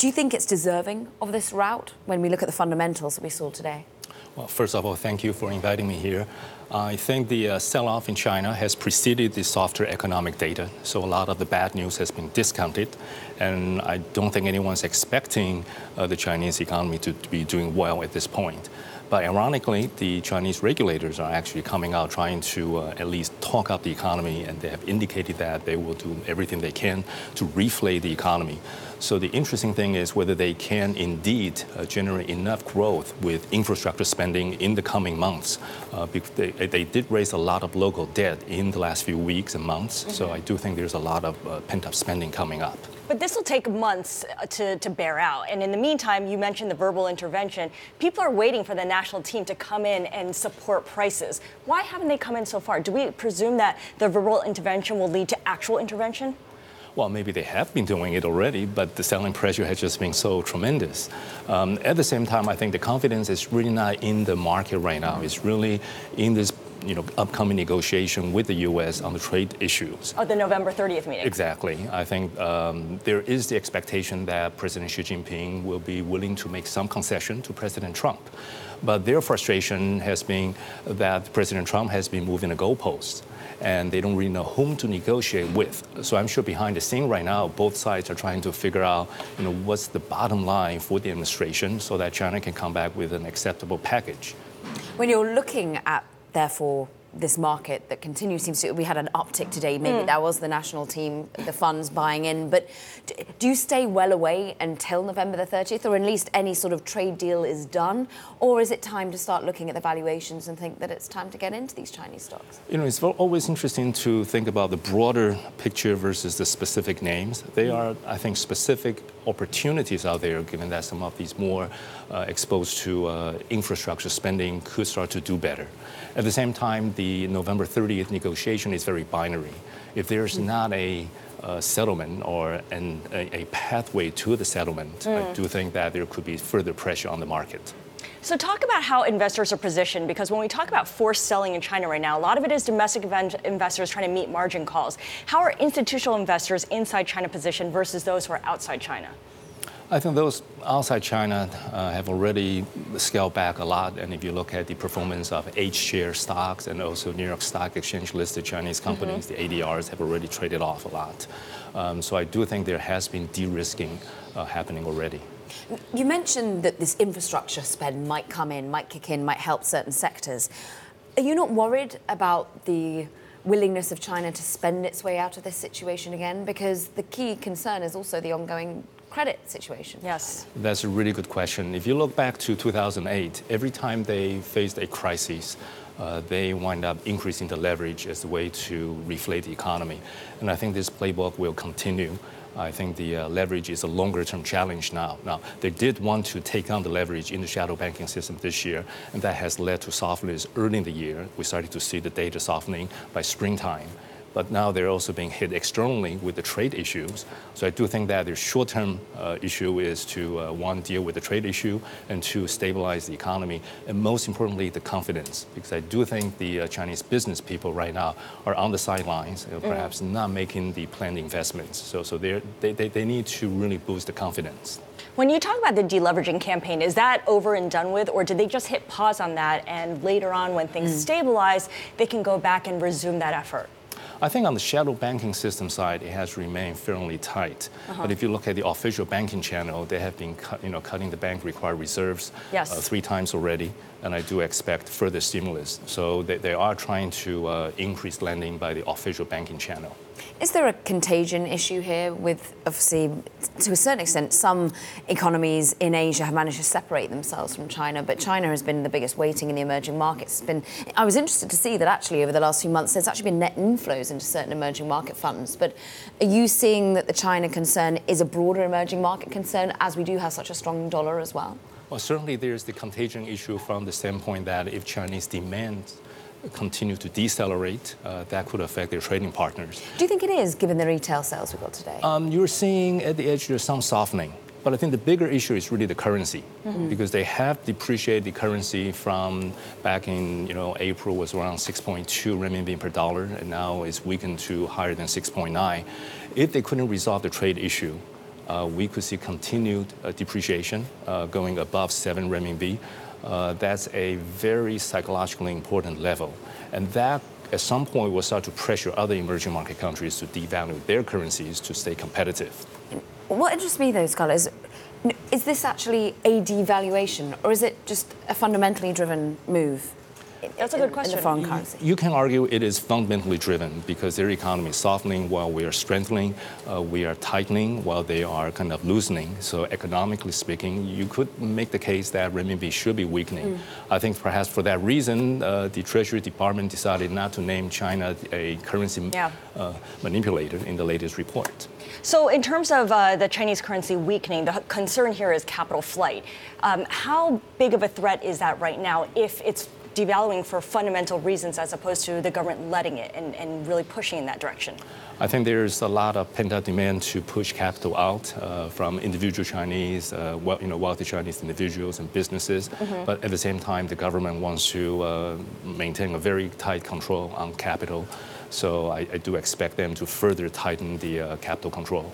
Do you think it's deserving of this rout when we look at the fundamentals that we saw today? Well, first of all, thank you for inviting me here. I think the sell-off in China has preceded the softer economic data, so a lot of the bad news has been discounted, and I don't think anyone's expecting the Chinese economy to be doing well at this point. But ironically, the Chinese regulators are actually coming out trying to at least talk up the economy, and they have indicated that they will do everything they can to reflate the economy. So the interesting thing is whether they can indeed generate enough growth with infrastructure spending in the coming months. They did raise a lot of local debt in the last few weeks and months, so I do think there's a lot of pent-up spending coming up. But this will take months to bear out. And in the meantime, you mentioned the verbal intervention. People are waiting for the national team to come in and support prices. Why haven't they come in so far? Do we presume that the verbal intervention will lead to actual intervention? Well, maybe they have been doing it already, but the selling pressure has just been so tremendous. At the same time, I think the confidence is really not in the market right now. It's really in this upcoming negotiation with the U.S. on the trade issues. Oh, the November 30th meeting. Exactly. I think there is the expectation that President Xi Jinping will be willing to make some concession to President Trump. But their frustration has been that President Trump has been moving the goalposts, and they don't really know whom to negotiate with. So I'm sure behind the scene right now, both sides are trying to figure out, what's the bottom line for the administration so that China can come back with an acceptable package. When you're looking at, therefore, this market that continues, seems to, we had an uptick today, maybe that was the national team, the funds buying in, but do you stay well away until November the 30th, or at least any sort of trade deal is done, or is it time to start looking at the valuations and think that it's time to get into these Chinese stocks? It's always interesting to think about the broader picture versus the specific names. There are, I think, specific opportunities out there, given that some of these more exposed to infrastructure spending could start to do better. At the same time, the November 30th negotiation is very binary. If there's not a settlement or a pathway to the settlement, I do think that there could be further pressure on the market. So talk about how investors are positioned, because when we talk about forced selling in China right now, a lot of it is domestic investors trying to meet margin calls. How are institutional investors inside China positioned versus those who are outside China? I think those outside China have already scaled back a lot. And if you look at the performance of H-share stocks and also New York Stock Exchange listed Chinese companies, the ADRs have already traded off a lot. So I do think there has been de-risking happening already. You mentioned that this infrastructure spend might come in, might kick in, might help certain sectors. Are you not worried about the willingness of China to spend its way out of this situation again? Because the key concern is also the ongoing credit situation. Yes. That's a really good question. If you look back to 2008, every time they faced a crisis, they wind up increasing the leverage as a way to reflate the economy. And I think this playbook will continue. I think the leverage is a longer-term challenge now. Now, they did want to take on the leverage in the shadow banking system this year, and that has led to softness early in the year. We started to see the data softening by springtime. But now they're also being hit externally with the trade issues. So I do think that their short-term issue is to, one, deal with the trade issue, and two, stabilize the economy, and most importantly, the confidence. Because I do think the Chinese business people right now are on the sidelines, perhaps not making the planned investments. So they need to really boost the confidence. When you talk about the deleveraging campaign, is that over and done with, or did they just hit pause on that, and later on when things stabilize, they can go back and resume that effort? I think on the shadow banking system side, it has remained fairly tight. But if you look at the official banking channel, they have been cutting the bank required reserves 3 times already, and I do expect further stimulus. So they are trying to increase lending by the official banking channel. Is there a contagion issue here with, obviously, to a certain extent, some economies in Asia have managed to separate themselves from China, but China has been the biggest weighting in the emerging markets. I was interested to see that actually over the last few months, there's actually been net inflows into certain emerging market funds. But are you seeing that the China concern is a broader emerging market concern, as we do have such a strong dollar as well? Well, certainly there's the contagion issue from the standpoint that if Chinese demand continue to decelerate, that could affect their trading partners. Do you think it is, given the retail sales we got today? You're seeing at the edge there's some softening. But I think the bigger issue is really the currency, because they have depreciated the currency from back in April was around 6.2 renminbi per dollar, and now it's weakened to higher than 6.9. If they couldn't resolve the trade issue, we could see continued depreciation going above 7 renminbi. That's a very psychologically important level. And that, at some point, will start to pressure other emerging market countries to devalue their currencies to stay competitive. What interests me, though, Scarlet, is this actually a devaluation, or is it just a fundamentally driven move? That's a good question. In the foreign currency. You can argue it is fundamentally driven because their economy is softening while we are strengthening, we are tightening while they are kind of loosening. So economically speaking, you could make the case that renminbi should be weakening. I think perhaps for that reason, the Treasury Department decided not to name China a currency manipulator in the latest report. So in terms of the Chinese currency weakening, the concern here is capital flight. How big of a threat is that right now if it's devaluing for fundamental reasons as opposed to the government letting it and really pushing in that direction? I think there's a lot of pent-up demand to push capital out from individual Chinese, wealthy Chinese individuals and businesses. But at the same time, the government wants to maintain a very tight control on capital. So I do expect them to further tighten the capital control.